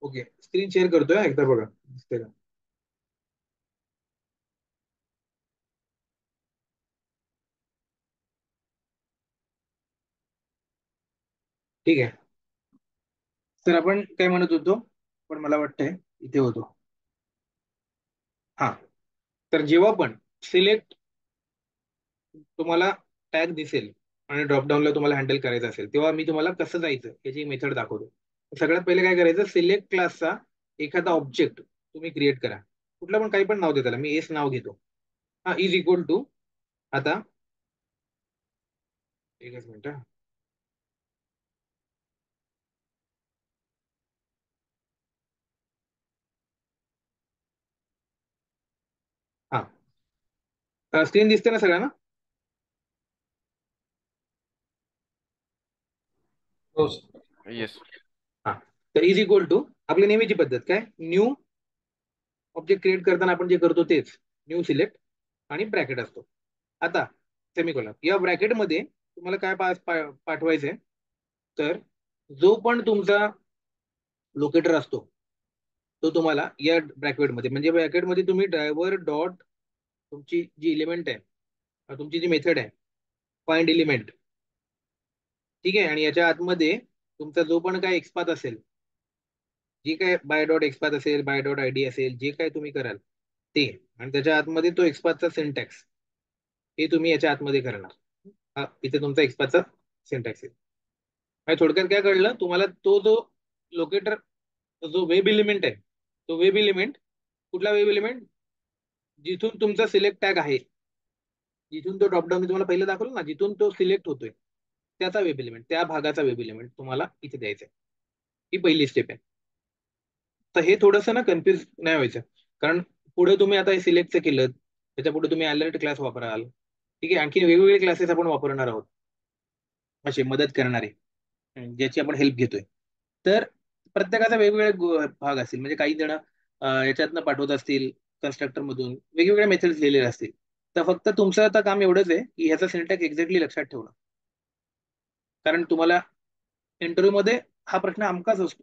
Okay, screen share करतोय, एकदा बघा दिसतंय का? ठीक आहे. तर आपण काय म्हणत होतो, पण मला वाटतंय इथे होतो. हा, तर जेव्हा पण सिलेक्ट तुम्हाला टॅग दिसेल आणि ड्रॉपडाऊनला तुम्हाला हँडल करायचं असेल, तेव्हा मी तुम्हाला कसं जायचं याची मेथड दाखवतो. सगळ्यात पहिले काय करायचं, सिलेक्ट क्लासचा एखादा ऑब्जेक्ट तुम्ही क्रिएट करा. कुठला पण, काही पण नाव दे त्याला, मी एस नाव घेतो. हा, इज इक्वल टू, आता एकच मिनिट. हा, स्क्रीन दिसते ना सगळ्यांना? हो. येस. हा, तर इज इक्वल टू आपली नेहमीची पद्धत काय, न्यू ऑब्जेक्ट क्रिएट करताना आपण जे करतो तेच, न्यू सिलेक्ट आणि ब्रॅकेट असतो. आता सेमिकोलॉन, या ब्रॅकेटमध्ये तुम्हाला काय पाठवायचंय, तर जो पण तुमचा लोकेटर असतो तो तुम्हाला या ब्रॅकेटमध्ये, म्हणजे ब्रॅकेटमध्ये तुम्ही ड्रायव्हर डॉट तुमची जी इलिमेंट आहे, तुमची जी मेथड आहे, फाइंड एलिमेंट, ठीक आहे, आणि याच्या आतमध्ये तुमचा जो पण काय एक्सपाथ असेल, जी काय बाय डॉट एक्सपाथ असेल, बाय डॉट आयडी असेल, जे काय तुम्ही कराल ते, आणि त्याच्या आतमध्ये तो एक्सपाथचा सिंटॅक्स हे तुम्ही याच्या आतमध्ये करणार. हा, इथे तुमचा एक्सपाथचा सिंटॅक्स आहे. आणि थोडक्यात काय कळलं तुम्हाला, तो जो लोकेटर, जो वेब एलिमेंट आहे, तो वेब एलिमेंट, कुठला वेब एलिमेंट, जिथून तुमचा सिलेक्ट टॅग आहे, जिथून तो ड्रॉपडाऊन मी तुम्हाला पहिलं दाखवलं ना, जिथून तो सिलेक्ट होतोय, त्याचा वेब एलिमेंट, त्या भागाचा वेब एलिमेंट तुम्हाला इथे द्यायचा आहे. ही पहिली स्टेप आहे. तर हे थोडंसं ना कन्फ्युज नाही व्हायचं, कारण पुढे तुम्ही आता हे सिलेक्टचं केलं, त्याच्या पुढे तुम्ही अलर्ट क्लास वापराल, ठीक आहे, आणखी वेगवेगळे क्लासेस आपण वापरणार आहोत असे मदत करणारे, ज्याची आपण हेल्प घेतोय. तर प्रत्येकाचा वेगवेगळे भाग असतील, म्हणजे काही जण याच्यातनं पाठवत असतील, कन्स्ट्रक्टर मधून वेगवेगळ्या मेथड्स लिहिलेले असतील. तर फक्त तुमचं आता काम एवढंच आहे की ह्याचा सिंटॅक्स एक्झॅक्टली लक्षात ठेवणं, कारण तुम्हाला इंटरव्ह्यू मध्ये हा प्रश्न हमखास असतो,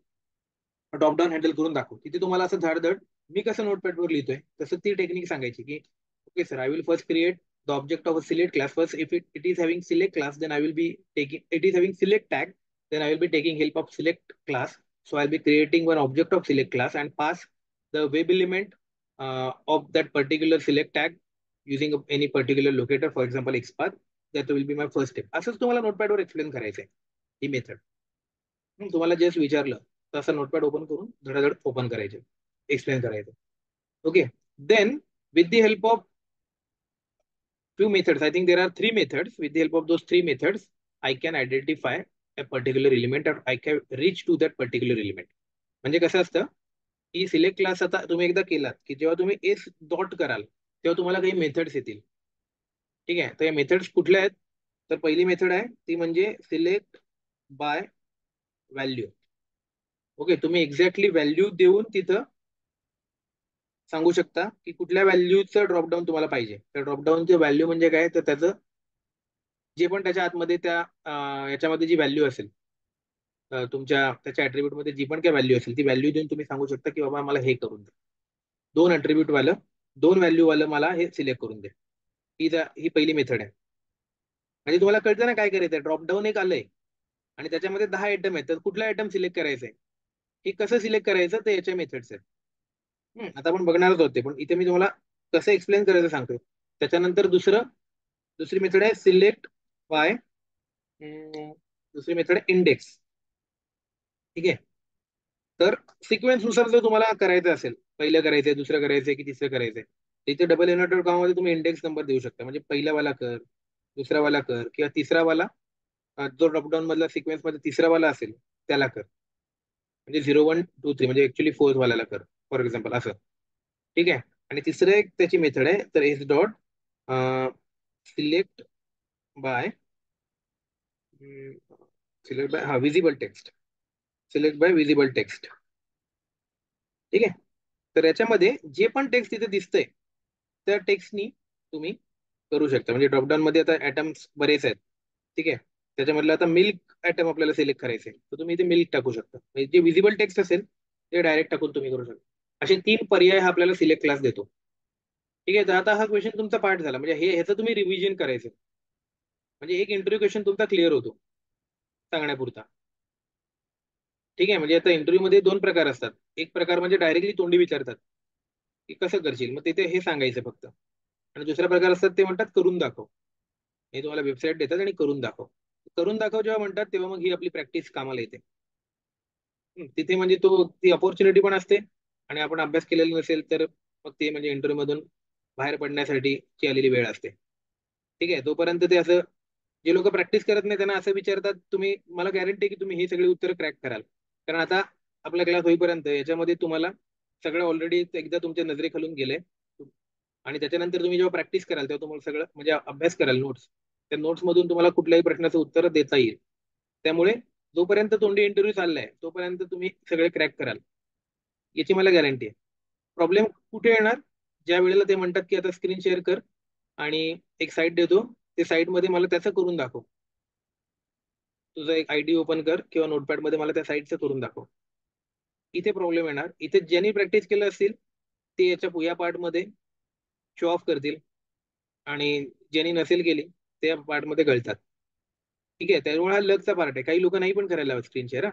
टॉप डाऊन हँडल करून दाखव. तिथे तुम्हाला असं झाडधड मी कसं नोटपॅडवर लिहितोय तसं ती टेक्निक सांगायची की okay sir, I will first create the object of a select class first. If it is having select class, then I will be taking, it is having select tag, then I will be taking help of select class. So I'll be creating one object of select class and pass the web element of that particular select tag using any particular locator, for example XPath. That will be my first step. असंच तुम्हाला नोटपॅडवर explain करायचं आहे ही method. तुम्हाला just विचारलं तसं notepad open करून धडाधड open करायचे, एक्सप्लेन करायचं. Okay, then with the help of few methods, I think there are three methods. With the help of those three methods I can identify a particular element or I can reach to that particular element. म्हणजे कसं असतं की select class आता तुम्ही एकदा केलात की जेव्हा तुम्ही एस डॉट कराल तेव्हा तुम्हाला काही मेथड्स येतील, ठीक आहे. तर या मेथड्स कुठल्या आहेत, तर पहिली मेथड आहे ती म्हणजे सिलेक्ट बाय व्हॅल्यू. ओके, तुम्ही एक्झॅक्टली व्हॅल्यू देऊन तिथं सांगू शकता की कुठल्या व्हॅल्यूचं ड्रॉपडाऊन तुम्हाला पाहिजे. तर ड्रॉपडाऊनचे व्हॅल्यू म्हणजे काय, तर त्याचं जे पण त्याच्या आतमध्ये त्या याच्यामध्ये जी व्हॅल्यू असेल, तुमच्या त्याच्या ऍट्रिब्यूट मध्ये जी पण काही व्हॅल्यू असेल ती व्हॅल्यू देऊन तुम्ही सांगू शकता की बाबा मला हे करून दे, दोन ऍट्रिब्यूट वालं, दोन व्हॅल्यू वालं मला हे सिलेक्ट करून दे. ही पहिली मेथड आहे. म्हणजे तुम्हाला कळतं ना काय करायचं, ड्रॉपडाऊन एक आलंय आणि त्याच्यामध्ये 10 आयटम आहेत, तर कुठला आयटम सिलेक्ट करायचंय, हे कसं सिलेक्ट करायचं ते याच्या मेथड्स आहेत. आता आपण बघणारच होते, पण इथे मी तुम्हाला कसं एक्सप्लेन करायचं सांगतोय. त्याच्यानंतर दुसरी मेथड आहे सिलेक्ट बाय, दुसरी मेथड आहे इंडेक्स, ठीक आहे. तर सिक्वेन्स नुसार जर तुम्हाला करायचं असेल, पहिलं करायचंय, दुसरं करायचंय की तिसरं करायचंय, तिथे डबल इन्व्हर्टेड कॉमामध्ये तुम्ही इंडेक्स नंबर देऊ शकता. म्हणजे पहिला वाला कर, दुसरा वाला कर, किंवा तिसरा वाला, जो ड्रॉपडाऊन मधला सिक्वेन्स मध्ये तिसरा वाला असेल त्याला कर. म्हणजे 0 1 2 3 म्हणजे ऍक्च्युली फोर्थ वाल्याला कर, फॉर एक्झाम्पल असं, ठीक आहे. आणि तिसरं एक त्याची मेथड आहे, तर S dot select by, select by, हा visible text, select by visible text, ठीक आहे. तर याच्यामध्ये जे पण टेक्स्ट तिथे दिसतंय त्या टेक्स्टनी तुम्ही करू शकता. म्हणजे ड्रॉपडाऊन मध्ये आता ऍटम्स बरेच आहेत, ठीक आहे. त्याच्यामधलं आता मिल्क ऍटम आपल्याला सिलेक्ट करायचे, तर तुम्ही इथे मिल्क टाकू शकता. म्हणजे जे विजिबल टेक्स्ट असेल ते डायरेक्ट टाकून तुम्ही करू शकता. असे 3 पर्याय हा आपल्याला सिलेक्ट क्लास देतो. ठीक आहे, तर आता हा क्वेश्चन तुमचा पाठ झाला, म्हणजे हे ह्याचं तुम्ही रिव्हिजन करायचं. म्हणजे एक इंटरव्ह्यू क्वेश्चन तुमचा क्लिअर होतो सांगण्यापुरता. ठीक आहे, म्हणजे आता इंटरव्ह्यू मध्ये 2 प्रकार असतात. एक प्रकार म्हणजे डायरेक्टली तोंडी विचारतात की कसं करशील, मग तिथे हे सांगायचं फक्त. आणि दुसरा प्रकार असतात ते म्हणतात करून दाखव. हे तुम्हाला वेबसाईट देतात आणि करून दाखव. करून दाखव जेव्हा म्हणतात तेव्हा मग ही आपली प्रॅक्टिस कामाला येते. तिथे म्हणजे ती अपॉर्च्युनिटी पण असते. आणि आपण अभ्यास केलेला नसेल तर मग ते म्हणजे इंटरव्ह्यू मधून बाहेर पडण्यासाठी ची आलेली वेळ असते. ठीक आहे, तोपर्यंत ते असं, जे लोक प्रॅक्टिस करत नाही त्यांना असं विचारतात, तुम्ही मला गॅरंटी आहे की तुम्ही ही सगळी उत्तर क्रॅक कराल. कारण आता आपला क्लास होईपर्यंत याच्यामध्ये तुम्हाला सगळं ऑलरेडी एकदा तुमच्या नजरेखालून गेलंय. आणि त्याच्यानंतर तुम्ही जेव्हा प्रॅक्टिस कराल तेव्हा तुम्हाला सगळं म्हणजे अभ्यास कराल नोट्स, त्या नोट्स मधून तुम्हाला कुठल्याही प्रश्नाचं उत्तर देता येईल. त्यामुळे जोपर्यंत तोंडी इंटरव्ह्यू चाललाय तोपर्यंत तुम्ही सगळे क्रॅक कराल, याची मला गॅरंटी आहे. प्रॉब्लेम कुठे येणार? ज्या वेळेला ते म्हणतात की आता स्क्रीन शेअर कर आणि एक साईट देतो, ते साईट मध्ये मला त्याचं करून दाखव. तुझा एक आयडी ओपन कर किंवा नोटपॅड मध्ये मला त्या साईटचं करून दाखव. इथे प्रॉब्लेम येणार. इथे ज्यांनी प्रॅक्टिस केलं असतील ते या पार्ट मध्ये शो ऑफ करतील आणि ज्यांनी नसेल केली त्या पार्ट मध्ये गळतात. ठीक आहे, त्यामुळे हा लकचा पार्ट आहे. काही लोक नाही पण करायला हवं स्क्रीन शेअर.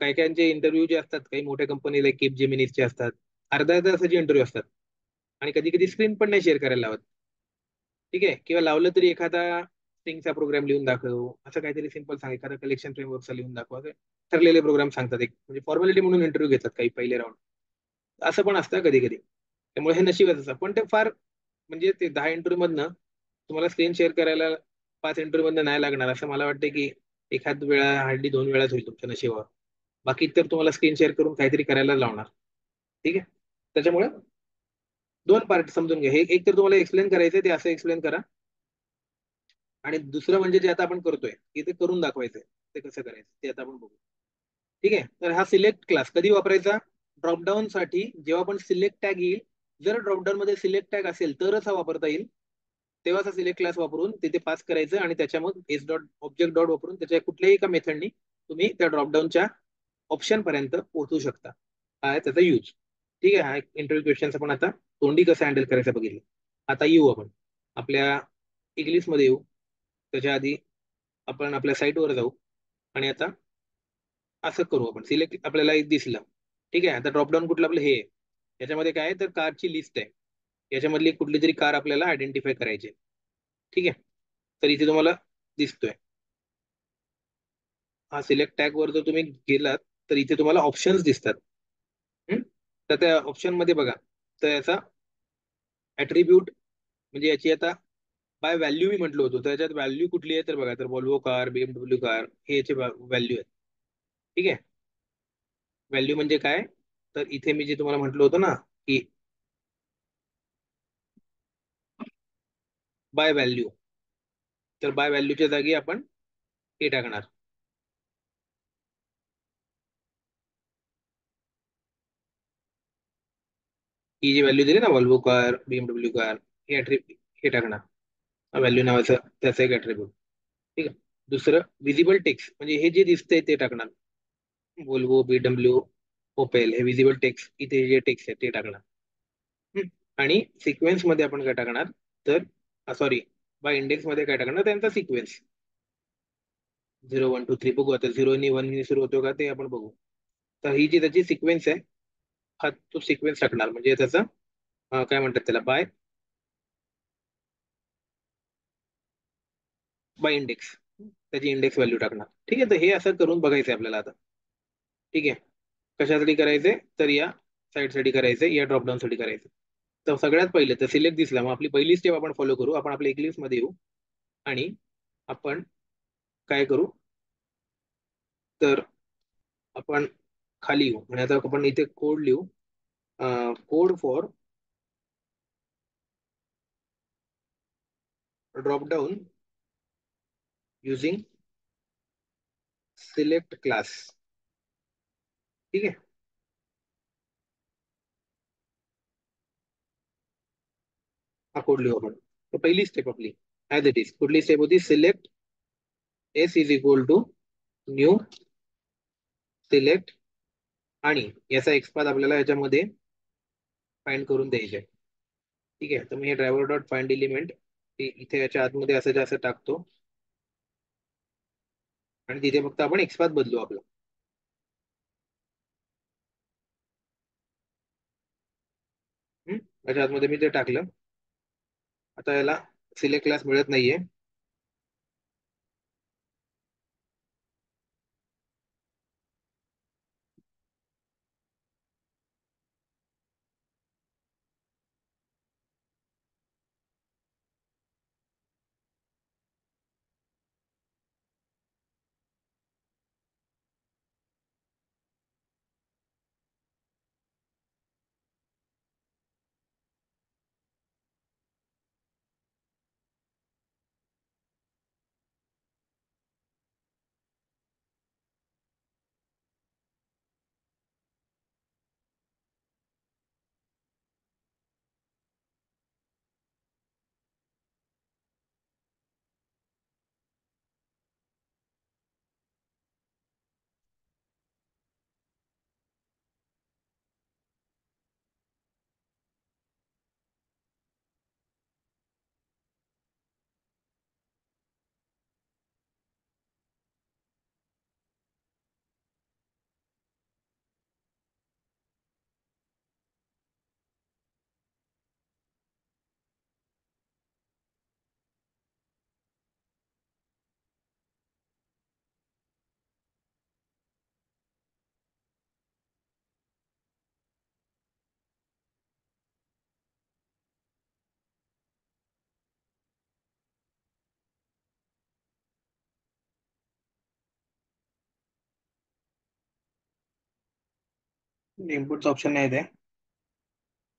काही काहींचे इंटरव्ह्यू जे असतात काही मोठ्या कंपनीला केप जेमिनीचे असतात, अर्धा तासाचे इंटरव्ह्यू असतात. आणि कधी कधी स्क्रीन पण नाही शेअर करायला लावत. ठीक आहे, किंवा लावलं तरी एखादा स्ट्रिंगचा प्रोग्राम लिहून दाखव, असं काहीतरी सिंपल सांग, एखादा कलेक्शन फ्रेमवर्कचा लिहून दाखव, असं ठरलेले प्रोग्राम सांगतात. एक म्हणजे फॉर्मॅलिटी म्हणून इंटरव्ह्यू घेतात काही पहिले राऊंड. असं पण असतं कधी कधी. त्यामुळे हे नशीबच असतं. पण ते फार म्हणजे ते 10 इंटरव्ह्यू मधनं तुम्हाला स्क्रीन शेअर करायला 5 इंटरव्ह्यू मधनं नाही लागणार असं मला वाटतं की एखाद वेळा हार्डली 2 वेळाच होईल तुमच्या नशिबावर. बाकी तर तुम्हाला स्क्रीन शेअर करून काहीतरी करायला लावणार. ठीक आहे, त्याच्यामुळे 2 पार्ट समजून घ्या. हे एक तर तुम्हाला एक्सप्लेन करायचंय ते असं एक्सप्लेन करा. आणि दुसरं म्हणजे जे आता आपण करतोय की ते करून दाखवायचंय, ते कसं करायचं ते आता आपण बघू. ठीक आहे, तर हा सिलेक्ट क्लास कधी वापरायचा? ड्रॉपडाऊन साठी जेव्हा आपण सिलेक्ट टॅग येईल, जर ड्रॉपडाऊन मध्ये सिलेक्ट टॅग असेल तरच हा वापरता येईल. तेव्हाच सिलेक्ट क्लास वापरून तिथे पास करायचं आणि त्याच्या मग एस डॉट ऑब्जेक्ट डॉट वापरून त्याच्या कुठल्याही एका मेथडनी तुम्ही त्या ड्रॉपडाऊनच्या ऑप्शन पर्यंत पोहोचू शकता. हा आहे त्याचा यूज. ठीक आहे, हा इंटरव्ह्यू क्वेश्चन आपण आता तोंडी कसं हँडल करायचं बघितलं. आता येऊ आपण आपल्या इंग्लिश मध्ये येऊ. त्याच्या आधी आपण आपल्या साईटवर जाऊ आणि आता असं करू, आपण सिलेक्ट आपल्याला एक दिसलं. ठीक आहे, आता ड्रॉपडाऊन कुठलं आपलं हे आहे. याच्यामध्ये काय आहे तर कारची लिस्ट आहे. याच्यामधली कुठली तरी कार आपल्याला आयडेंटिफाय करायची आहे. ठीक आहे, तर इथे तुम्हाला दिसतोय हा सिलेक्ट टॅग वर जर तुम्ही गेलात तर इथे तुम्हाला ऑप्शन्स दिसतात. हम्म? तर त्या ऑप्शन मध्ये बघा, तर याचा ऍट्रिब्यूट म्हणजे याची आता बाय व्हॅल्यू मी म्हटलं होतं, तर याच्यात व्हॅल्यू कुठली आहे तर बघा, तर वॉल्वो कार, बीएमडब्ल्यू कार हे याचे व्हॅल्यू आहेत. ठीक आहे, व्हॅल्यू म्हणजे काय? तर इथे मी जे तुम्हाला म्हटलं होतं ना की बाय व्हॅल्यू, तर बाय व्हॅल्यूच्या जागी आपण हे टाकणार. ही जी व्हॅल्यू दिली ना वॉल्वो कार, बीएमडब्ल्यू कार, हे हे टाकणार. व्हॅल्यू नावाचं त्याचं एक ऍट्रिब्यूट. ठीक आहे, दुसरं विजिबल टेक्स्ट म्हणजे हे जे दिसतंय ते टाकणार. वोल्वो, बीडब्ल्यू, ओपेल हे विजिबल टेक्स्ट, इथे जे टेक्स्ट आहे ते टाकणार. हम्म. आणि सिक्वेन्स मध्ये आपण काय टाकणार तर सॉरी, बाय इंडेक्स मध्ये काय टाकणार त्यांचा सिक्वेन्स 0 1 2 3 बघू. आता 0 1 सुरू होतो का ते आपण बघू. तर ही जी त्याची सिक्वेन्स आहे, हा तो सिक्वेन्स टाकणार म्हणजे त्याचा काय म्हणतात त्याला, बाय बाय इंडेक्स, त्याची इंडेक्स व्हॅल्यू टाकणार. ठीक आहे, तर हे असं करून बघायचं आपल्याला आता. ठीक आहे, कशासाठी करायचंय तर या साईडसाठी करायचंय, या ड्रॉपडाऊन साठी करायचं. तर सगळ्यात पहिले तर सिलेक्ट दिसला, मग आपली पहिली स्टेप आपण फॉलो करू. आपण आपल्या इक्लिप्स मध्ये येऊ आणि आपण काय करू तर आपण खाली येऊ आणि आता आपण इथे कोड लिहू. Code for dropdown using select class. ठीक आहे, हा कोड लिहू आपण. तर पहिली स्टेप आपली ऍज इट इज कुठली स्टेप होती? Select s is equal to new select आणि याचा एक्सपाथ आपल्याला याच्यामध्ये फाइंड करून द्यायचे आहे. ठीक आहे, तर मी हे ड्रायव्हर डॉट फाइंड एलिमेंट इथे याच्या आतमध्ये असं जास्त टाकतो आणि तिथे फक्त आपण एक्सपाथ बदलू आपला. त्याच्या आतमध्ये मी ते टाकलं. आता याला सिलेक्ट क्लास मिळत नाहीये. इनपुटचा ऑप्शन नाही आहे,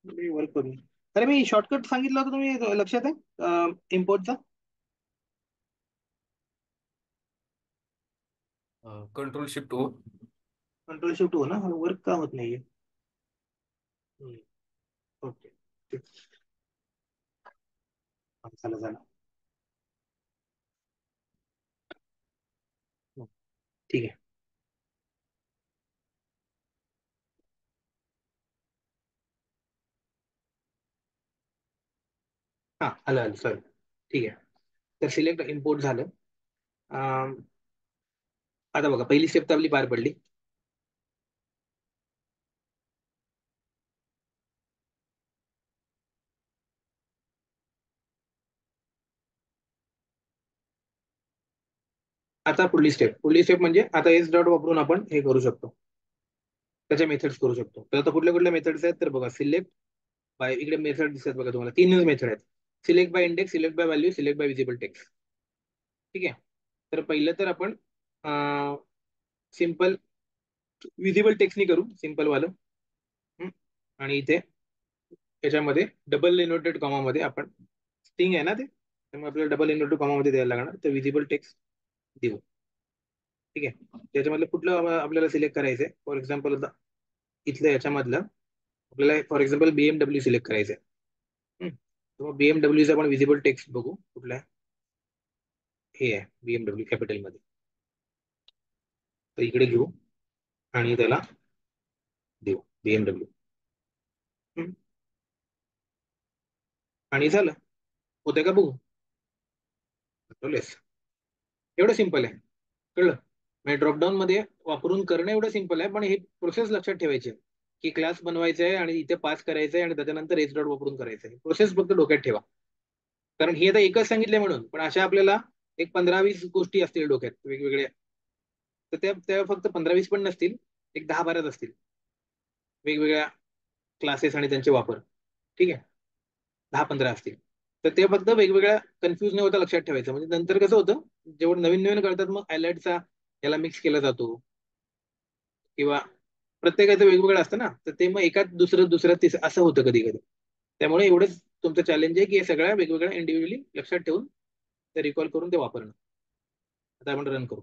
मी वर्क करून. अरे मी शॉर्टकट सांगितलं होतं, तुम्ही लक्षात आहे इम्पोर्टचा? कंट्रोल शिफ्ट ओ. कंट्रोल शिफ्ट हो ना, वर्क का होत नाहीये? ओके, झालं झालं. ठीक आहे. हा, आलं आलं, सॉरी. ठीक आहे, तर सिलेक्ट इम्पोर्ट झालं. अं, आता बघा, पहिली स्टेप तर आपली पार पडली. आता पुढली स्टेप म्हणजे आता एस डॉट वापरून आपण हे करू शकतो, त्याच्या मेथड्स करू शकतो. तर आता कुठल्या कुठल्या मेथड्स आहेत तर बघा, सिलेक्ट बाय, इकडे मेथड दिसतात बघा तुम्हाला, तीनच मेथड आहेत. Select by index, select by value, select by visible text. ठीक आहे, तर पहिलं तर आपण सिम्पल विजिबल टेक्स्टनी करू, सिम्पल वालं. हम्म. आणि इथे त्याच्यामध्ये डबल इन्व्हर्टेड कॉमामध्ये आपण, स्ट्रिंग आहे ना ते, त्यामुळे आपल्याला डबल इन्व्हर्टेड कॉमामध्ये द्यायला लागणार, तर विजिबल टेक्स्ट देऊ. ठीक आहे, त्याच्यामधलं कुठलं आपल्याला सिलेक्ट करायचंय, फॉर एक्झाम्पल आता इथलं याच्यामधलं आपल्याला फॉर एक्झाम्पल बीएमडब्ल्यू सिलेक्ट करायचंय. तर मग बीएमडब्ल्यूचं आपण विजिबल टेक्स्ट बघू कुठलं आहे. हे आहे बीएमडब्ल्यू कॅपिटल मध्ये, तर इकडे घेऊ आणि त्याला देऊ बीएमडब्ल्यू. आणि झालं, होतंय का बघू. Control S. एवढं सिंपल आहे, कळलं? म्हणजे ड्रॉपडाऊन मध्ये वापरून करणं एवढं सिंपल आहे, पण हे प्रोसेस लक्षात ठेवायची आहे, की क्लास बनवायचा आहे आणि इथे पास करायचं आहे आणि त्याच्यानंतर एच डॉट वापरून करायचं आहे. प्रोसेस फक्त डोक्यात ठेवा, कारण हे आता एकच सांगितलंय म्हणून, पण अशा आपल्याला एक 15-20 गोष्टी असतील डोक्यात वेगवेगळ्या. तर त्या त्या फक्त 15-20 पण नसतील, एक 10-12 असतील वेगवेगळ्या क्लासेस आणि त्यांचे वापर. ठीक आहे, 10-15 असतील. तर ते फक्त वेगवेगळ्या कन्फ्युज न होता लक्षात ठेवायचं, म्हणजे नंतर कसं होतं, जेवढं नवीन नवीन कळतात मग आयलॅटचा याला मिक्स केला जातो, किंवा प्रत्येकाचं वेगवेगळं असतं ना, तर ते मग एकात दुसरं दुसरं तिसरं असं होतं कधी कधी. त्यामुळे एवढंच तुमचं चॅलेंज आहे की हे सगळ्या वेगवेगळ्या इंडिव्हिज्युअली लक्षात ठेवून ते रिकॉल करून ते वापरणं. आता आपण रन करू.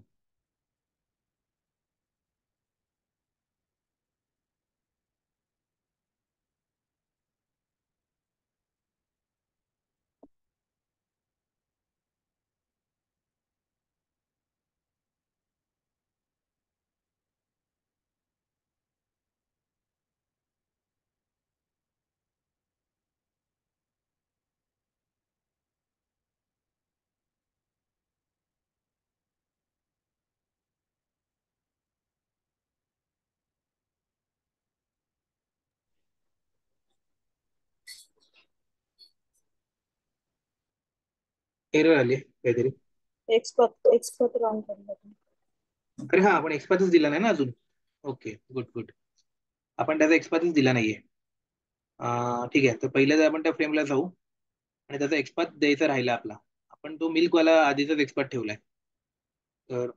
एरर आली काहीतरी. एक्सपर्ट रॉंग करतात. अरे हा, आपण एक्सपातच दिला नाही ना अजून. Okay, good good. आपण त्याचा एक्सपातच दिला नाहीये. ठीक आहे, तर पहिल्या आपण त्या फ्रेमला जाऊ आणि त्याचा एक्सपात द्यायचा राहिला आपला. आपण तो मिल्कवाला आधीचाच एक्सपात ठेवलाय. तर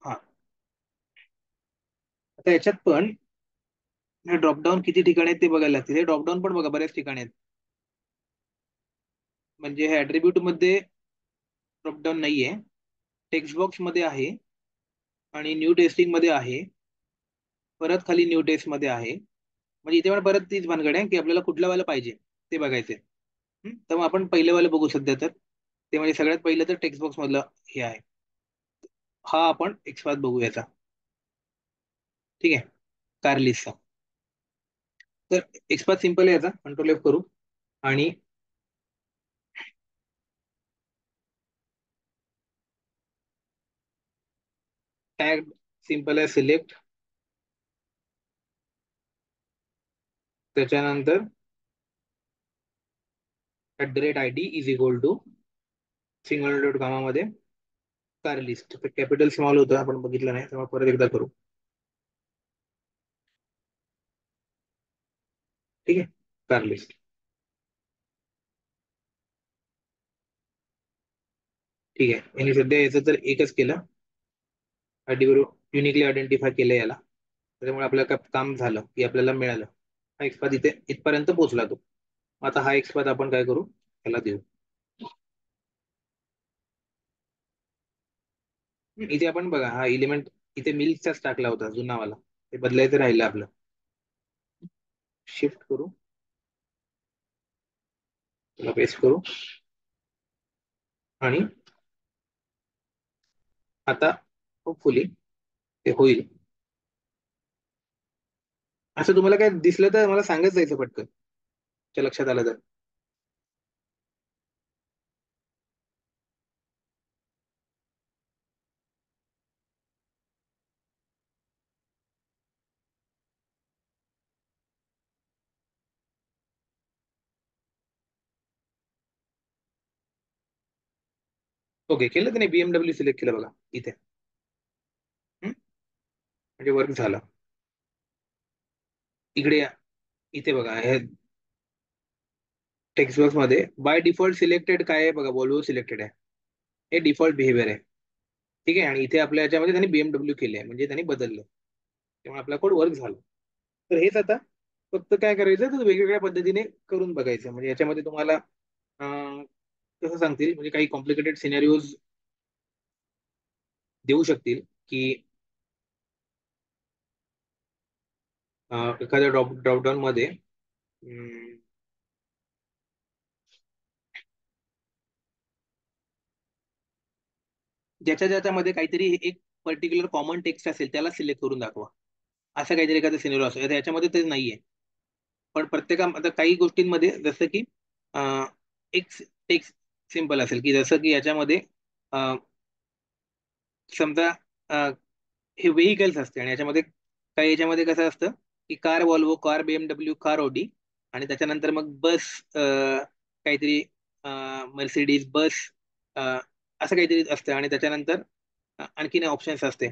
हा, आता याच्यात पण ड्रॉपडाऊन किती ठिकाणी आहेत ते बघायला लागतील. हे ड्रॉपडाऊन पण बघा बऱ्याच ठिकाणी आहेत. म्हणजे हे ऍट्रिब्यूट मध्ये ड्रॉपडाऊन नाहीये, टेक्स्ट बॉक्स मध्ये आहे आणि न्यू टेस्टिंग मध्ये आहे, परत खाली न्यू टेस्ट मध्ये आहे. म्हणजे इथे पण परत तीच भानगड आहे की आपल्याला कुठलं वाला पाहिजे ते बघायचे. तर मग आपण पहिलं वाला बघू सध्या तर. ते म्हणजे सगळ्यात पहिलं तर टेक्स्ट बॉक्स मधलं हे आहे. हा आपण एक्सपाथ बघू याचा. ठीक आहे, कार लिस्टचा. तर एक्सपाथ सिंपल आहे याचा. कंट्रोल एफ करू आणि टॅग सिंपल आहे सिलेक्ट. त्याच्यानंतर @id is equal to single dot कामामध्ये कार लिस्ट. तर कॅपिटल स्मॉल होतं, आपण बघितलं नाही, तेव्हा परत एकदा करू. ठीक आहे, कार लिस्ट. ठीक आहे, यांनी सध्या याचं तर एकच केलं, आयडी बरोबर युनिकली आयडेंटिफाय केलं याला. त्याच्यामुळे आपल्याला काम झालं की आपल्याला मिळालं. हा एक्सपाथ इथे इथपर्यंत पोहोचला तो. आता हा एक्सपाथ आपण काय करू, त्याला देऊ. इथे आपण बघा हा एलिमेंट इथे मिल्कचाच टाकला होता जुनावाला, ते बदलायचं राहिलं आपलं. शिफ्ट करू, त्याला पेस्ट करू आणि आता होपफुली ते होईल. असं तुम्हाला काय दिसलं तर मला सांगत जायचं पटकन, तुमच्या लक्षात आलं तर. ओके, केलं त्याने BMW सिलेक्ट केलं बघा इथे. म्हणजे वर्क झालं. इकडे या, इथे बघा हे टेक्स्ट बॉक्स मध्ये बाय डिफॉल्ट सिलेक्टेड काय आहे बघा, वॉल्वो सिलेक्टेड आहे. हे डिफॉल्ट बिहेवियर आहे. ठीक आहे, आणि इथे आपल्या याच्यामध्ये त्यांनी BMW केले आहे, म्हणजे त्यांनी बदललं, त्यामुळे आपला कोड वर्क झाला. तर हेच आता फक्त काय करायचं तर वेगवेगळ्या पद्धतीने करून बघायचं. म्हणजे याच्यामध्ये तुम्हाला कसं सांगतील, म्हणजे काही कॉम्प्लिकेटेड सिनेरिओज देऊ शकतील की एखाद्या ड्रॉपडाऊन मध्ये ज्याच्या ज्याच्यामध्ये काहीतरी एक पर्टिक्युलर कॉमन टेक्स्ट असेल त्याला सिलेक्ट करून दाखवा, असं काहीतरी एखादा सिनेरिओ असेल. आता याच्यामध्ये ते नाहीये, पण आता काही गोष्टींमध्ये जसं की एक टेक्स्ट सिंपल असेल की जसं की याच्यामध्ये समजा हे व्हेकल्स असते आणि याच्यामध्ये काही याच्यामध्ये कसं असतं की car Volvo, car BMW, car Audi, आणि त्याच्यानंतर मग बस काहीतरी मर्सिडीज बस असं काहीतरी असतं, आणि त्याच्यानंतर आणखीन ऑप्शन्स असते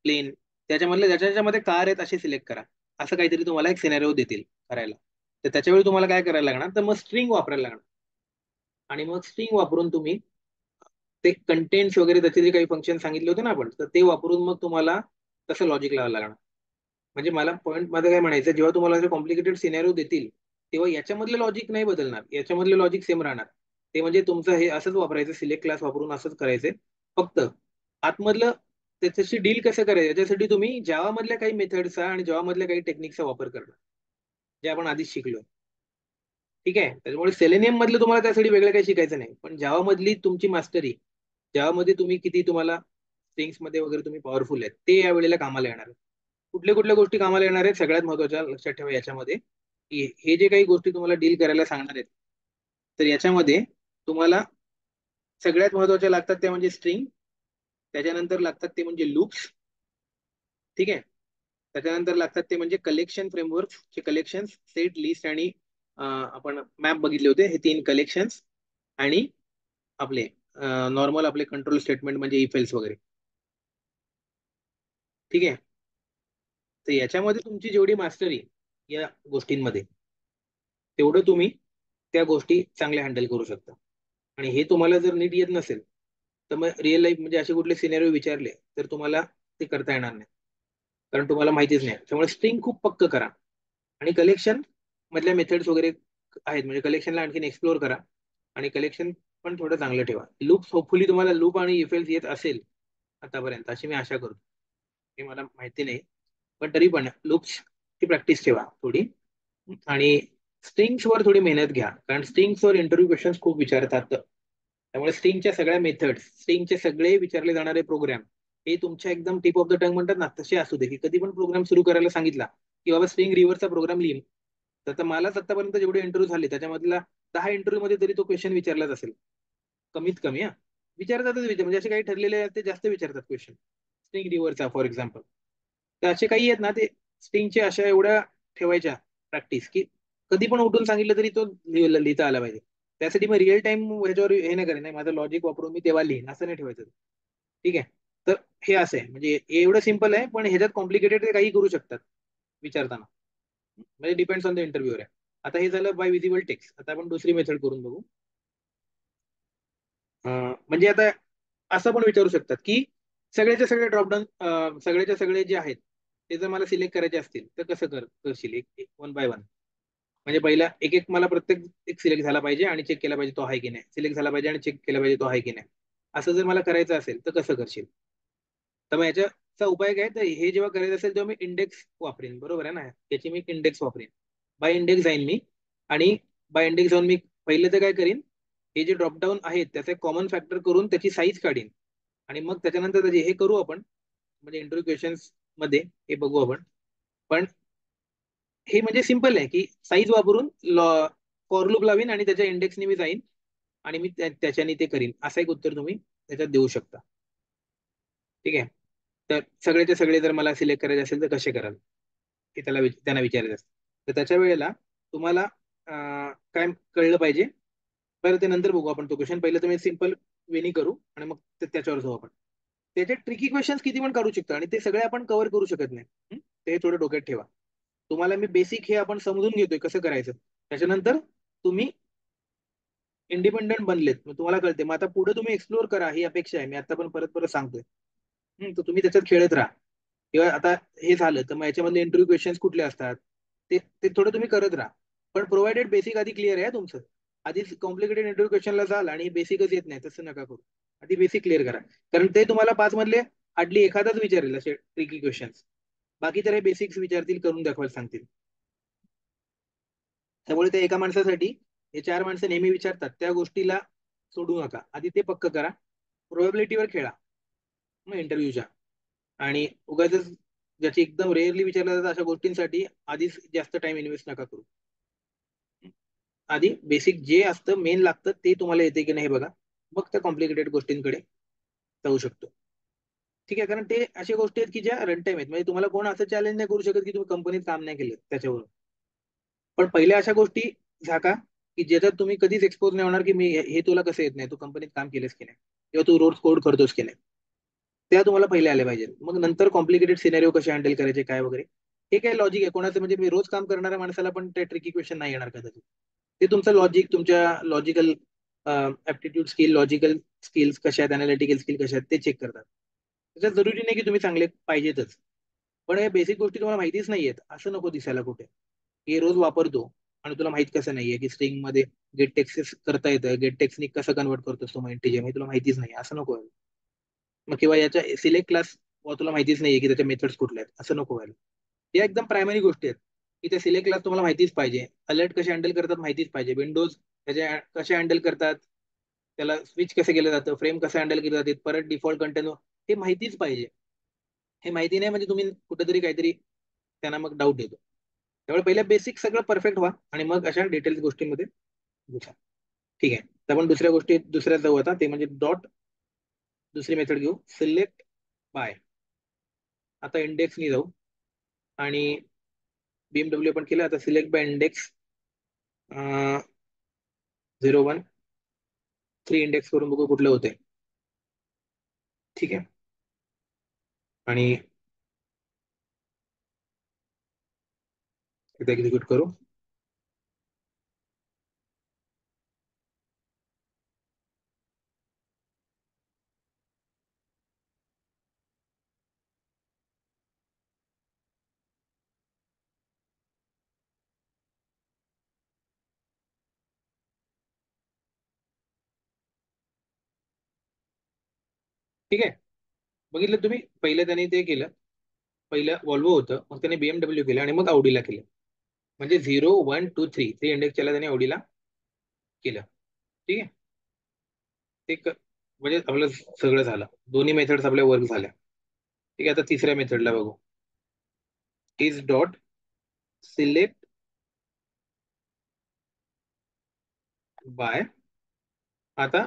प्लेन. त्याच्यामधले ज्याच्या ज्याच्यामध्ये कार आहेत असे सिलेक्ट करा, असं काहीतरी तुम्हाला एक सिनेरिओ देतील करायला. तर त्याच्यावेळी तुम्हाला काय करायला लागणार, तर मग स्ट्रिंग वापरायला लागणार. आणि मग स्ट्रिंग वापरून तुम्ही ते कंटेंट्स वगैरे त्याचे जे काही फंक्शन सांगितले होते ना आपण, तर ते वापरून मग तुम्हाला तसं लॉजिक लावायला लागणार. म्हणजे मला पॉईंट मध्ये काय म्हणायचं, जेव्हा तुम्हाला असे कॉम्प्लिकेटेड सिनेरिओ देतील तेव्हा याच्यामधलं लॉजिक नाही बदलणार, याच्यामधलं लॉजिक सेम राहणार. ते म्हणजे तुमचं हे असंच वापरायचं, सिलेक्ट क्लास वापरून असंच करायचंय. फक्त आतमधलं त्याच्याशी डील कसं करायचं याच्यासाठी तुम्ही जावा मधल्या काही मेथड्सचा आणि जावा मधल्या काही टेक्निकचा वापर करणार, जे आपण आधीच शिकलो. ठीक आहे, त्याच्यामुळे सेलेनियम मधलं तुम्हाला त्यासाठी वेगळं काही शिकायचं नाही, पण जावा मधली तुमची मास्टरी, जावा मध्ये तुम्ही किती तुम्हाला स्ट्रिंग्स मध्ये वगैरे तुम्ही पॉवरफुल आहेत ते या वेळेला कामाला येणार आहे. कुठल्या कुठल्या गोष्टी कामाला येणार आहेत सगळ्यात महत्वाच्या लक्षात ठेवा याच्यामध्ये, की हे जे काही गोष्टी तुम्हाला डील करायला सांगणार आहेत, तर याच्यामध्ये तुम्हाला सगळ्यात महत्वाच्या लागतात त्या म्हणजे स्ट्रिंग, त्याच्यानंतर लागतात ते म्हणजे लूप्स. ठीक आहे, त्याच्यानंतर लागतात ते म्हणजे कलेक्शन फ्रेमवर्क, जे कलेक्शन सेट लिस्ट आणि आपण मॅप बघितले होते, हे 3 कलेक्शन्स आणि आपले नॉर्मल आपले कंट्रोल स्टेटमेंट म्हणजे इफ एल्स वगैरे. ठीक आहे. तर याच्यामध्ये तुमची जेवढी मास्टरी या गोष्टींमध्ये, तेवढं तुम्ही त्या गोष्टी चांगल्या हँडल करू शकता. आणि हे तुम्हाला जर नीट येत नसेल तर मग रिअल लाईफ म्हणजे असे कुठले सिनेरिओ विचारले तर तुम्हाला ते करता येणार नाही, कारण तुम्हाला माहितीच नाही. त्यामुळे स्ट्रिंग खूप पक्क करा आणि कलेक्शन मधल्या मेथड्स वगैरे आहेत, म्हणजे कलेक्शनला आणखीन एक्सप्लोर करा आणि कलेक्शन पण थोडं चांगलं ठेवा. लूप्स होपफुली तुम्हाला लूप आणि इफेल्स येत असेल आतापर्यंत, अशी मी आशा करतो. हे मला माहिती नाही, पण तरी पण लूप्स ची प्रॅक्टिस ठेवा थोडी. आणि स्ट्रिंग्स वर थोडी मेहनत घ्या, कारण स्ट्रिंग्स वर इंटरव्ह्यू क्वेश्चन्स खूप विचारतात. त्यामुळे स्ट्रिंगच्या सगळ्या मेथड्स, स्ट्रिंगचे सगळे विचारले जाणारे प्रोग्राम हे तुमच्या एकदम टिप ऑफ द टंग म्हणतात ना, तसे असू दे. की कधी पण प्रोग्राम सुरू करायला सांगितला की बाबा स्ट्रिंग रिव्हरचा प्रोग्राम लिhin, तर मलाच आतापर्यंत जेवढे इंटरव्ह्यू झाले त्याच्यामधला 10 इंटरव्ह्यू मध्ये तरी तो क्वेश्चन विचारलाच असेल, कमीत कमी. विचारतातच म्हणजे असे काही ठरलेले आहेत ते जास्त विचारतात क्वेश्चन स्ट्रिंग रिव्हरचा फॉर एक्झाम्पल. तर असे काही आहेत ना, ते स्ट्रिंगचे अशा एवढ्या ठेवायच्या प्रॅक्टिस की कधी पण उठून सांगितलं तरी तो लिहिता आला पाहिजे. त्यासाठी मग रिअल टाइम ह्याच्यावर हे नाही करायचं, नाही माझं लॉजिक वापरून मी तेव्हा लिहीन असं नाही ठेवायचं. ठीक आहे. तर हे असं आहे, म्हणजे हे एवढं सिम्पल आहे, पण ह्याच्यात कॉम्प्लिकेटेड ते काही करू शकतात विचारताना. म्हणजे डिपेंड्स ऑन द इंटरव्ह्यूअर आहे. आता हे झालं बाय विजिबल टेक्स्ट. आता आपण दुसरी मेथड करून बघू. म्हणजे आता असं पण विचारू शकतात की सगळ्याचे सगळे ड्रॉपडाऊन, सगळ्याचे सगळे जे आहेत ते जर मला सिलेक्ट करायचे असतील तर कसं करशील, एक वन बाय वन. म्हणजे पहिला एक एक मला प्रत्येक एक सिलेक्ट झाला पाहिजे आणि चेक केला पाहिजे तो आहे की नाही, सिलेक्ट झाला पाहिजे आणि चेक केला पाहिजे तो आहे की नाही. असं जर मला करायचं असेल तर कसं करशील. तर मग याच्याचा उपाय काय, तर हे जेव्हा करायचं असेल तेव्हा मी इंडेक्स वापरेन, बरोबर आहे ना. याची मी इंडेक्स वापरेन. बाय इंडेक्स जाईन मी आणि बाय इंडेक्स जाऊन मी पहिलं तर काय करीन, हे जे ड्रॉपडाऊन आहेत त्याचे कॉमन फॅक्टर करून त्याची साईज काढीन आणि मग त्याच्यानंतर हे करू आपण, म्हणजे इंटरव्ह्यू क्वेश्चन्स मध्ये हे बघू आपण. पण हे म्हणजे सिंपल आहे की साईज वापरून फॉर लूप लावीन आणि त्याच्या इंडेक्सने मी जाईन आणि मी त्याच्याने ते करीन. असं एक उत्तर तुम्ही त्याच्यात देऊ शकता. ठीक आहे. तर सगळेचे सगळे जर मला सिलेक्ट करायचे असेल तर कसे कराल हे त्यांना विचारायचं असतं. तर त्याच्या वेळेला तुम्हाला काय कळलं पाहिजे. बरं ते नंतर बघू आपण तो क्वेश्चन. पहिलं तुम्ही सिंपल वेनी करू आणि मग त्याच्यावर जाऊ आपण. त्याचे ट्रिकी क्वेश्चन्स किती पण काढू शकतो आणि ते सगळे आपण कव्हर करू शकत नाही. ते हे थोडं डोक्यात ठेवा. तुम्हाला मी बेसिक हे आपण समजून घेतोय कसं करायचं, त्याच्यानंतर तुम्ही इंडिपेंडंट बनलेत मग तुम्हाला कळते. मग आता पुढे तुम्ही एक्सप्लोर करा ही अपेक्षा आहे. मी आता पण परत परत सांगतोय. तर तुम्ही त्याच्यात खेळत राहा. किंवा आता हे झालं तर मग याच्यामध्ये इंटरव्ह्यू क्वेश्चन्स कुठले असतात ते ते थोडं तुम्ही करत राहा. पण प्रोव्हाइडेड बेसिक आधी क्लिअर आहे तुमचं. आधीच कॉम्प्लिकेटेड इंटरव्ह्यू क्वेश्चनला जाल आणि बेसिकच येत नाही तसं नका करू. आधी बेसिक क्लिअर करा, कारण ते तुम्हाला 5 मधले हार्डली एखादाच विचारेल असे ट्रिकी क्वेश्चन्स. बाकी तर हे बेसिक्स विचारतील, करून दाखवायला सांगतील. त्यामुळे त्या एका माणसासाठी हे 4 माणसं नेहमी विचारतात त्या गोष्टीला सोडू नका. आधी ते पक्क करा, प्रोबॅबिलिटीवर खेळा मग इंटरव्ह्यूच्या. आणि उगाच ज्याची एकदम रेअरली विचारल्या जातात अशा गोष्टींसाठी आधीच जास्त टाइम इन्व्हेस्ट नका करू. आधी बेसिक जे असतं मेन लागतं ते तुम्हाला येते की नाही बघा, मग त्या कॉम्प्लिकेटेड गोष्टींकडे जाऊ शकतो. ठीक आहे. कारण ते अशा गोष्टी आहेत की ज्या रन टाइम आहेत, म्हणजे तुम्हाला कोण असं चॅलेंज नाही करू शकत की तुम्ही कंपनीत काम नाही केलं त्याच्यावर. पण पहिल्या अशा गोष्टी झाका की ज्याच्यात तुम्ही कधीच एक्सपोज नाही होणार की मी हे तुला कसं येत नाही, तू कंपनीत काम केलंस की नाही किंवा तू रोज कोड करतोस की नाही. त्या तुम्हाला पहिले आले पाहिजे. मग नंतर कॉम्प्लिकेटेड सिनेरिओ कसे हँडल करायचे काय वगैरे हे काय लॉजिक आहे कोणाचं. म्हणजे मी रोज काम करणाऱ्या माणसाला पण ते ट्रिकी क्वेश्चन नाही येणार कदाचित. ते तुमचं लॉजिक, तुमच्या logical aptitude skill, logical skills कशा आहेत, अनालिटिकल स्किल कशा आहेत ते चेक करतात. त्याच्यात जरुरी नाही की तुम्ही चांगले पाहिजेतच. पण हे बेसिक गोष्टी तुम्हाला माहितीच नाहीयेत असं नको दिसायला कुठे. हे रोज वापरतो आणि तुला माहित कसं नाहीये की स्ट्रिंग मध्ये गेट टेक्स करता येतं, गेट टेक्सनी कसं कन्वर्ट करतोस तो मग इंटिजर हे तुला माहितीच नाही असं नको व्हायला. मग किंवा याच्या सिलेक्ट क्लास तुला माहितीच नाहीये की त्याच्या मेथड्स कुठल्या आहेत असं नको व्हायला. या एकदम प्रायमरी गोष्टी आहेत की त्या सिलेक्ट क्लास तुम्हाला माहितीच पाहिजे. अलर्ट कसे हँडल करतात माहितीच पाहिजे. विंडोज त्याचे कसे हँडल करतात, त्याला स्विच कसं केलं जातं, फ्रेम कसं हँडल केलं जाते, परत डिफॉल्ट कंटेनर हे माहितीच पाहिजे. हे माहिती नाही म्हणजे तुम्ही कुठेतरी काहीतरी त्यांना मग डाऊट येतो. त्यामुळे पहिल्या बेसिक सगळं परफेक्ट व्हा आणि मग अशा डिटेल्स गोष्टींमध्ये घुसा. ठीक आहे. तर आपण दुसऱ्या जाऊ आता, ते म्हणजे डॉट. दुसरी मेथड घेऊ सिलेक्ट बाय. आता इंडेक्सनी जाऊ आणि बीएमडब्ल्यू पण केलं. आता सिलेक्ट बाय इंडेक्स 0, 1, 3 इंडेक्स करून बघू कुठलं होते. ठीक आहे. आणि एकदा एक्झिक्यूट करू. ठीक आहे. बघितलं तुम्ही, पहिलं त्यांनी ते केलं. पहिलं वॉल्वो होतं, मग त्याने BMW केलं आणि मग आवडीला केलं. म्हणजे 0, 1, 2, 3 इंडेक्स त्याने आवडीला केलं. ठीक आहे. म्हणजे आपलं सगळं झालं. दोन्ही मेथड्स आपल्या वर्क झाल्या. ठीक आहे. आता तिसऱ्या मेथडला बघू. Is dot select by. आता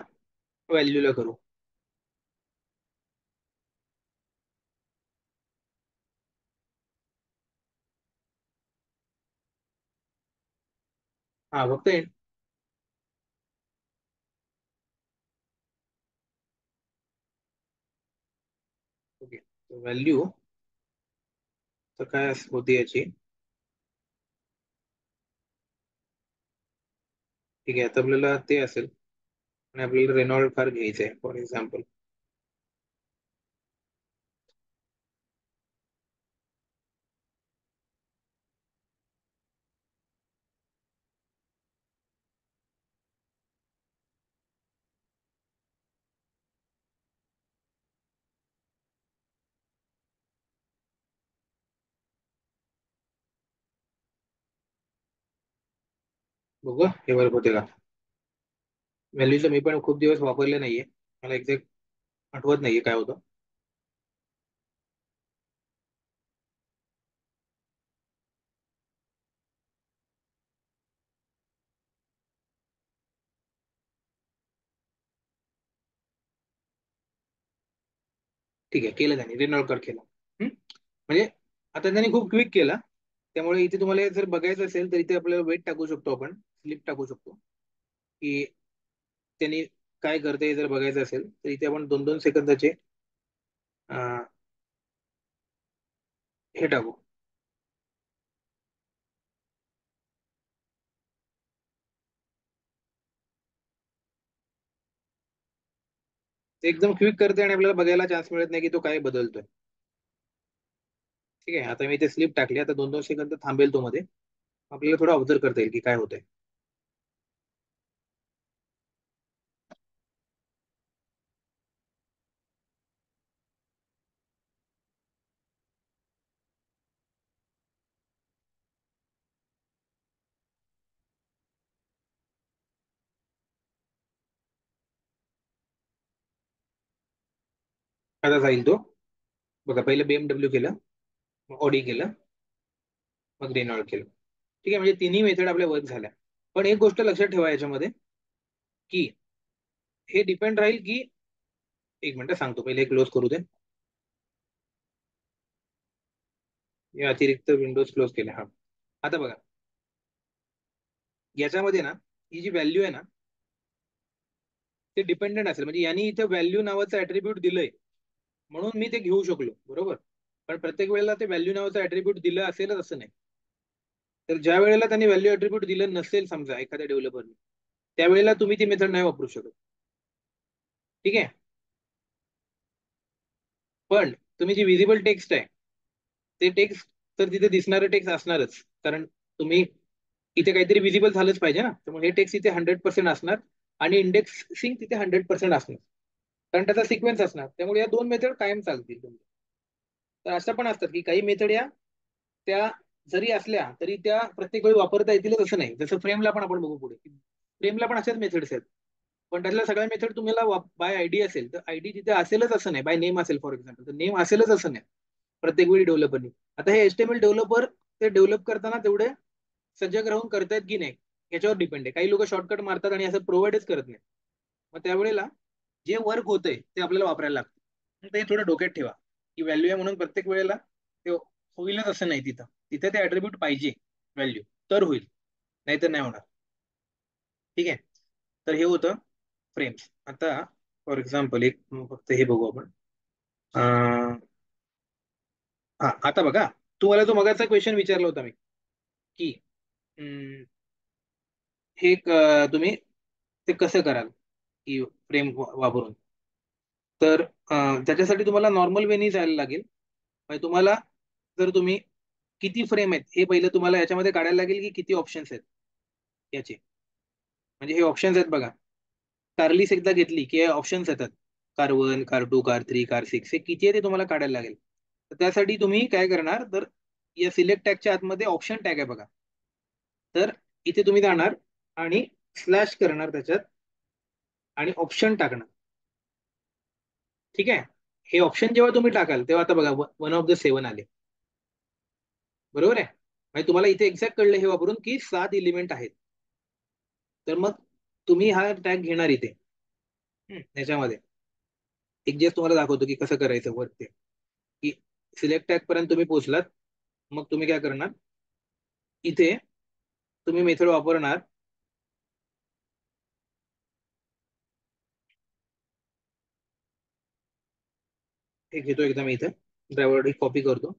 व्हॅल्यूला करू. हा फक्त ओके. व्हॅल्यू तर काय होती याची. ठीक आहे. आता आपल्याला ते असेल आणि आपल्याला रेनॉल्ड कार घ्यायचं आहे फॉर एक्झाम्पल. बघू हे वर्क होते का. व्हॅल्यूचं मी पण खूप दिवस वापरले नाहीये, मला एक्झॅक्ट आठवत नाहीये काय होतं. ठीक आहे, केलं त्यांनी रेनॉल्ड कार केलं. म्हणजे आता त्यांनी खूप क्विक केला. त्यामुळे इथे तुम्हाला जर बघायचं असेल तर इथे आपल्याला वेट टाकू शकतो, आपण स्लिप टाकू शकतो की त्यांनी काय करते. जर बघायचं असेल तर इथे आपण 2-2 सेकंदाचे हे टाकू. ते एकदम क्विक करते आणि आपल्याला बघायला चान्स मिळत नाही की तो काय बदलतोय. ठीक आहे. आता मी इथे स्लिप टाकली. आता 2-2 सेकंद थांबेल तो मध्ये, आपल्याला थोडं ऑब्झर्व करता येईल की काय होतंय. आता जाईल तो. बघा, पहिलं BMW केलं, मग ऑडी केलं, मग रेनॉल्ड केलं. ठीक आहे. म्हणजे तिन्ही मेथड आपल्या वर्क झाल्या. पण एक गोष्ट लक्षात ठेवा याच्यामध्ये की हे डिपेंड राहील की, एक मिनिट सांगतो, पहिले क्लोज करू दे. या अतिरिक्त विंडोज क्लोज केल्या. हा आता बघा, याच्यामध्ये ना ही जी व्हॅल्यू आहे ना ते डिपेंडेंट असेल. म्हणजे यांनी इथे व्हॅल्यू नावाचं ऍट्रिब्यूट दिलंय म्हणून मी ते घेऊ शकलो, बरोबर. पण प्रत्येक वेळेला ते व्हॅल्यू नावाचं ऍट्रिब्यूट दिलं असेलच असं नाही. तर ज्या वेळेला त्यांनी व्हॅल्यू ऍट्रिब्यूट दिलं नसेल समजा एखाद्या डेव्हलपरने, त्यावेळेला तुम्ही ती मेथड नाही वापरू शकत. ठीक आहे. पण तुम्ही जी विजिबल टेक्स्ट आहे ते टेक्स्ट तर तिथे दिसणारं टेक्स्ट असणारच, कारण तुम्ही इथे काहीतरी विजिबल झालंच पाहिजे ना. त्यामुळे हे टेक्स्ट इथे 100% असणार आणि इंडेक्सिंग तिथे 100% असणार, कारण त्याचा सिक्वेन्स असणार. त्यामुळे या दोन मेथड कायम चालतील तुमच्या. तर अशा पण असतात की काही मेथड या त्या जरी असल्या तरी त्या प्रत्येक वेळी वापरता येतीलच असं नाही. जसं फ्रेमला पण आपण बघू पुढे, फ्रेमला पण अशाच मेथड्स आहेत. पण त्यातल्या सगळ्या मेथड तुम्हाला बाय आयडी असेल तर आयडी तिथे असेलच असं नाही. बाय नेम असेल फॉर एक्झाम्पल तर नेम असेलच असं नाही प्रत्येक वेळी डेव्हलपरनी. आता हे HTML डेव्हलपर ते डेव्हलप करताना तेवढे सजग राहून करतायत की नाही याच्यावर डिपेंड आहे. काही लोक शॉर्टकट मारतात आणि असं प्रोव्हाइडच करत नाही. मग त्यावेळेला जे वर्क होतंय ते आपल्याला वापरायला लागतं. ते थोडं डोक्यात ठेवा की व्हॅल्यू आहे म्हणून प्रत्येक वेळेला ते होईलच असं नाही. तिथं तिथे ते ऍट्रिब्यूट पाहिजे व्हॅल्यू, तर होईल, नाहीतर नाही होणार. ठीक आहे. तर हे होतं फ्रेम्स. आता फॉर एक्झाम्पल एक फक्त हे बघू आपण. हा आता बघा, तुम्हाला जो मगाचा क्वेश्चन विचारला होता मी की हम्म, हे तुम्ही ते कसं कराल की फ्रेम वापरून. तर त्याच्यासाठी तुम्हाला नॉर्मल वेनी जायला लागेल. म्हणजे तुम्हाला जर तुम्ही किती फ्रेम आहेत हे पहिलं तुम्हाला याच्यामध्ये काढायला लागेल की किती ऑप्शन्स आहेत याचे. म्हणजे हे ऑप्शन्स आहेत बघा. कार लिस्ट एकदा घेतली की ऑप्शन्स येतात. कार 1, कार 2, कार 3, कार 6 हे किती आहे ते तुम्हाला काढायला लागेल. तर त्यासाठी तुम्ही काय करणार, तर या सिलेक्ट टॅगच्या आतमध्ये ऑप्शन टॅग आहे बघा. तर इथे तुम्ही जाणार आणि स्लॅश करणार त्याच्यात आणि ऑप्शन टाकणार. ठीक आहे. हे ऑप्शन जेव्हा तुम्ही टाकाल तेव्हा आता बघा 1 of the 7 आले. बरोबर आहे. म्हणजे तुम्हाला इथे एक्झॅक्ट कळलं हे वापरून की 7 एलिमेंट आहेत. तर मग तुम्ही हा टॅग घेणार इथे त्याच्यामध्ये एक जस्ट तुम्हाला दाखवतो की कसं करायचं वर ते, की सिलेक्ट टॅग पर्यंत तुम्ही पोहोचलात. मग तुम्ही काय करणार, इथे तुम्ही मेथड वापरणार. हे घेतो एकदा मी इथे ड्रायव्हर कॉपी करतो.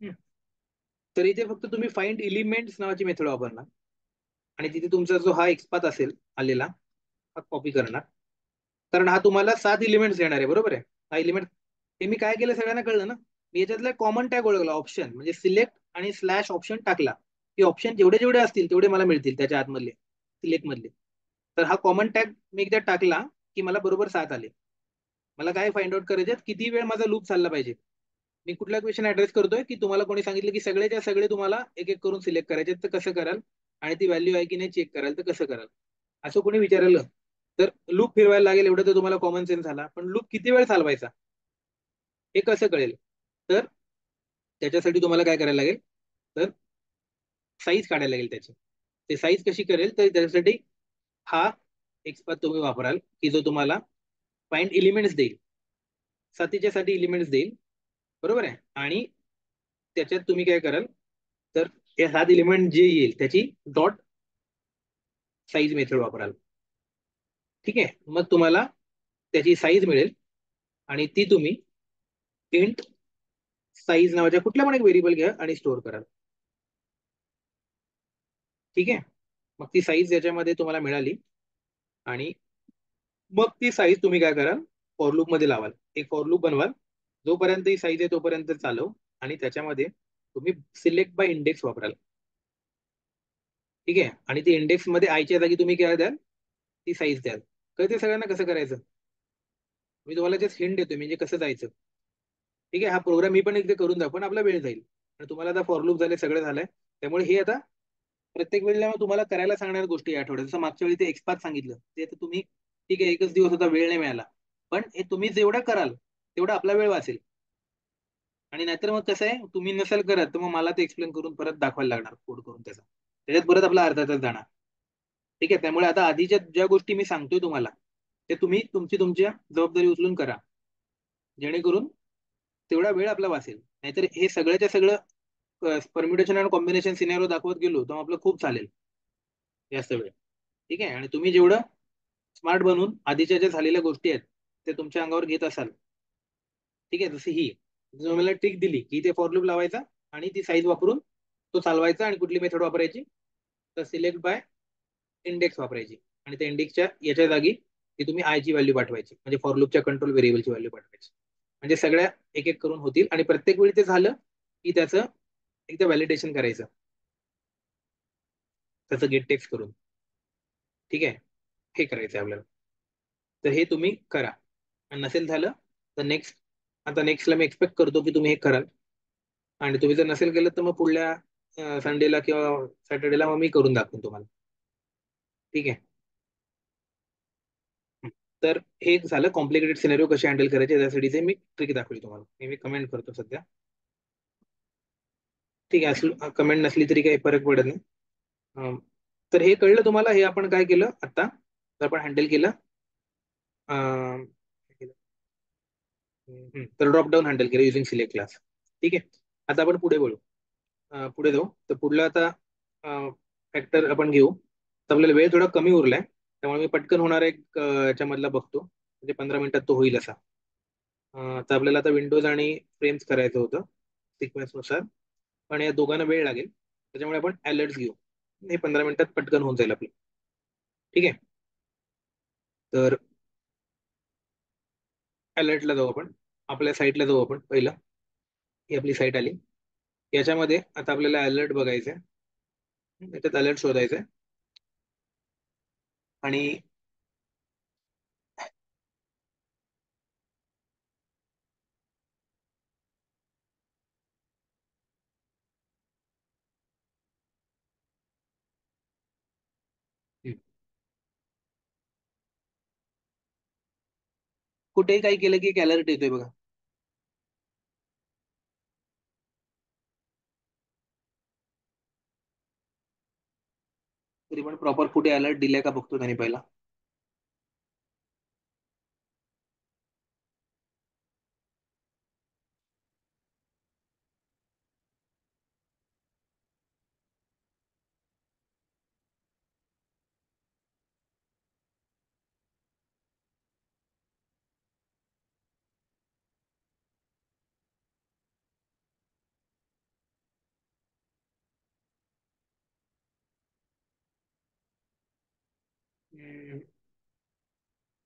हम्म. तर इथे फक्त तुम्ही फाइंड एलिमेंट्स नावाची मेथड वापरणार आणि तिथे तुमचा जो हा एक्सपाथ असेल आलेला हा कॉपी करणार. कारण हा तुम्हाला 7 एलिमेंट्स देणार आहे. बरोबर आहे. हा एलिमेंट हे मी काय केलं सगळ्यांना कळलं ना. मी याच्यातला कॉमन टॅग ओळखला ऑप्शन म्हणजे सिलेक्ट आणि स्लॅश ऑप्शन टाकला की ऑप्शन जेवढे जेवढे असतील तेवढे मला मिळतील त्याच्या आतमधले सिलेक्ट मधले. तर हा कॉमन टॅग मी एकदा टाकला की मला बरोबर 7 आले. मला काय फाइंड आउट करायचे, किती वेळ माझा लूप चालला पाहिजे. मी कुठला क्वेश्चन ऍड्रेस करतोय की तुम्हाला कोणी सांगितलं की सगळेच्या सगळे तुम्हाला एक एक करून सिलेक्ट करायचे, तर कसं कराल आणि ती व्हॅल्यू आहे की नाही चेक कराल तर कसं कराल. असं कोणी विचारलं तर लूप फिरवायला लागेल एवढं तर तुम्हाला कॉमन सेन्स झाला. पण लूप किती वेळ चालवायचा हे कसं कळेल, तर त्याच्यासाठी तुम्हाला काय करायला लागेल, तर साईज काढायला लागेल त्याची. ते साईज कशी करेल, तर त्याच्यासाठी हा एक्सपाथ तुम्ही वापराल की जो तुम्हाला फाइंड एलिमेंट्स देईल. सातीच्या साठी एलिमेंट्स देईल. बरोबर आहे. आणि त्याच्यात तुम्ही काय कराल, तर हे 7 एलिमेंट जे येईल त्याची डॉट साईज मेथड वापराल. ठीक आहे. मग तुम्हाला त्याची साईज मिळेल आणि ती तुम्ही इंट साईज नावाच्या कुठल्या पण एक व्हेरिएबल घ्या आणि स्टोअर कराल. ठीक आहे. मग ती साईज याच्यामध्ये तुम्हाला मिळाली आणि मग ती साईज तुम्ही काय कराल, फॉर लूप मध्ये लावाल. एक फॉर लूप बनवाल, जोपर्यंत ही साईज आहे तोपर्यंत चालव आणि त्याच्यामध्ये तुम्ही सिलेक्ट बाय इंडेक्स वापराल. ठीक आहे. आणि ती इंडेक्स मध्ये आयच्या जागी तुम्ही काय द्याल, ती साईज द्याल. कळते सगळ्यांना कसं करायचं. मी तुम्हाला जस्ट हिंट देतोय म्हणजे कसं जायचं. ठीक आहे. हा प्रोग्राम मी पण एकदा करून दाखव पण आपला वेळ जाईल. आणि तुम्हाला आता फॉर लूप झाले सगळं झालंय. त्यामुळे हे आता प्रत्येक वेळेला तुम्हाला करायला सांगणार गोष्टी आठवड्यात. जसं मागच्या वेळी ते एक्सपाथ सांगितलं ते तर तुम्ही ठीक आहे एकच दिवस होता वेळ नाही मिळाला, पण हे तुम्ही जेवढं कराल तेवढा आपला वेळ वाचेल. आणि नाहीतर मग कसं आहे, तुम्ही नसेल करत तर मग मला ते एक्सप्लेन करून परत दाखवायला लागणार कोड करून त्याच्यात परत आपला अर्धा तास जाणार. ठीक आहे. त्यामुळे आता आधीच्या ज्या गोष्टी मी सांगतोय तुम्हाला ते तुम्ही तुमच्या जबाबदारी उचलून करा, जेणेकरून तेवढा वेळ आपला वाचेल. नाहीतर हे सगळ्याच्या सगळं परम्युटेशन आणि कॉम्बिनेशन सिनेरिओ दाखवत गेलो तर आपलं खूप चालेल जास्त वेळ. ठीक आहे. आणि तुम्ही जेवढं स्मार्ट बनून आधीच्या ज्या झालेल्या गोष्टी आहेत ते तुमच्या अंगावर घेत असाल. ठीक आहे. जशी ही मला ट्रिक दिली की ते फॉर लूप लावायचा आणि ती साईज वापरून तो चालवायचा आणि कुठली मेथड वापरायची, तर सिलेक्ट बाय इंडेक्स वापरायची आणि त्या इंडेक्सच्या याच्या जागी ती तुम्ही आय ची व्हॅल्यू पाठवायची म्हणजे फॉर लूपच्या कंट्रोल व्हेरिएबलची व्हॅल्यू पाठवायची. म्हणजे सगळ्या एक एक करून होतील आणि प्रत्येक वेळी ते झालं की त्याचं एकदा व्हॅलिडेशन करायचं त्याचं गेट टेक्स्ट करून. ठीक आहे. हे करायचं आपल्याला. तर हे तुम्ही करा आणि नसेल झालं तर नेक्स्ट, आता नेक्स्टला मी एक्सपेक्ट करतो की तुम्ही हे कराल. आणि तुम्ही जर नसेल केलं तर मग पुढल्या संडेला किंवा सॅटर्डेला मग मी करून दाखवेन तुम्हाला. ठीक आहे. तर हे झालं कॉम्प्लिकेटेड सिनेरिओ कसे हँडल करायचे त्यासाठीचे मी ट्रिक दाखवली तुम्हाला. मी कमेंट करतो सध्या. ठीक आहे. कमेंट नसली तरी काही फरक पडत नाही. तर हे कळलं तुम्हाला, हे आपण काय केलं आता, तर आपण हँडल केलं. अं, तर ड्रॉप डाऊन हँडल केलं युझिंग सिलेक्ट क्लास. ठीक आहे. आता आपण पुढे बोलू. पुढे जाऊ. तर पुढला आता फॅक्टर आपण घेऊ. तर आपल्याला वेळ थोडा कमी उरलाय, त्यामुळे मी पटकन होणार एक याच्यामधला बघतो, म्हणजे 15 मिनिटात तो होईल असा. तर आपल्याला आता विंडोज आणि फ्रेम्स करायचं होतं सिक्वेन्सनुसार, पण या दोघांना वेळ लागेल, त्याच्यामुळे आपण अलर्ट्स घेऊ. हे 15 मिनिटात पटकन होऊन जाईल आपलं. ठीक आहे. तर अलर्टला जाऊ आपण, आपल्या साईटला जाऊ आपण पहिलं. ही आपली साईट आली. याच्यामध्ये आता आपल्याला अलर्ट बघायचं आहे. याच्यात अलर्ट शोधायचं आहे. आणि कुठेही काही केलं की एक अलर्ट येतोय बघा. तरी पण प्रॉपर कुठे अलर्ट दिलाय का बघतो त्यांनी पहिला.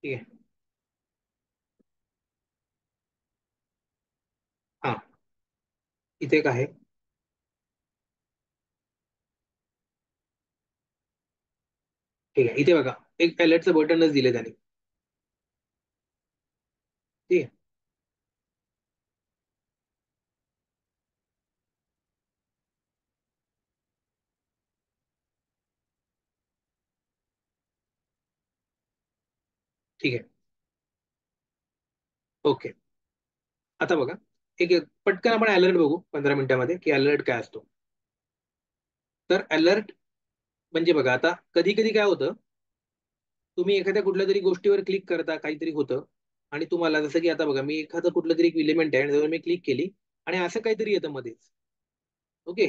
ठीक आहे. हा, इथे एक आहे. ठीक आहे. इथे बघा, एक अलर्टचं बटनच दिले त्यांनी. ठीक आहे. ठीक आहे. ओके. आता बघा, पटकन आपण अलर्ट बघू 15 मिनिटामध्ये की अलर्ट काय असतो. तर अलर्ट म्हणजे बघा, आता कधी कधी काय होतं, तुम्ही एखाद्या कुठल्या तरी गोष्टीवर क्लिक करता, काहीतरी होतं, आणि तुम्हाला जसं की आता बघा, मी एखादं कुठलं तरी एक इलिमेंट आहे आणि त्यावर मी क्लिक केली आणि असं काहीतरी येतं मध्येच. ओके.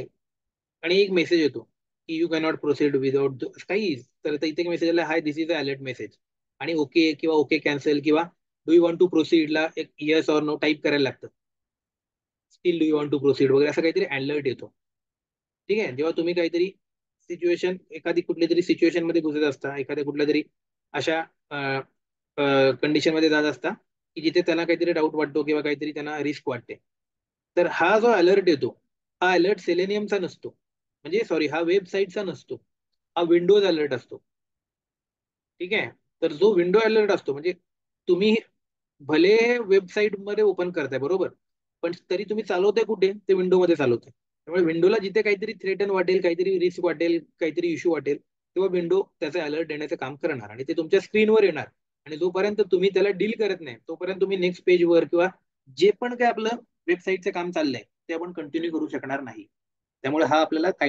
आणि एक मेसेज येतो की यू कॅनॉट प्रोसीड विदाउट काही. तर इथे एक मेसेज आला, hi this is a alert message. आणि ओके किंवा ओके कॅन्सल किंवा डू यू वॉन्ट टू प्रोसीडला एक येस ऑर नो टाईप करायला लागतं. Still do you want to proceed वगैरे असं काहीतरी अलर्ट येतो. ठीक आहे. जेव्हा तुम्ही काहीतरी सिच्युएशन, एखादी कुठली तरी सिच्युएशन मध्ये घुसत असता, एखाद्या कुठल्या तरी अशा कंडिशन मध्ये जात असता की जिथे त्यांना काहीतरी डाऊट वाटतो किंवा काहीतरी त्यांना रिस्क वाटते, तर हा जो अलर्ट येतो, हा अलर्ट सेलेनियमचा नसतो, म्हणजे सॉरी, हा वेबसाईटचा नसतो, हा विंडोज अलर्ट असतो. ठीक आहे. तर जो विंडो अलर्ट असतो, म्हणजे तुम्ही भले वेबसाईट मध्ये ओपन करताय बरोबर, पण तरी तुम्ही चालवताय कुठे, ते विंडो मध्ये चालवताय. त्यामुळे विंडोला जिथे काहीतरी थ्रेटन वाटेल, काहीतरी रिस्क वाटेल, काहीतरी इश्यू वाटेल, तेव्हा विंडो त्याचे अलर्ट देण्याचं काम करणार आणि ते तुमच्या स्क्रीनवर येणार. आणि जोपर्यंत तुम्ही त्याला डील करत नाही, तोपर्यंत तुम्ही नेक्स्ट पेजवर किंवा जे पण काय आपलं वेबसाईटचं काम चाललंय ते आपण कंटिन्यू करू शकणार नाही. त्यामुळे हा आपल्याला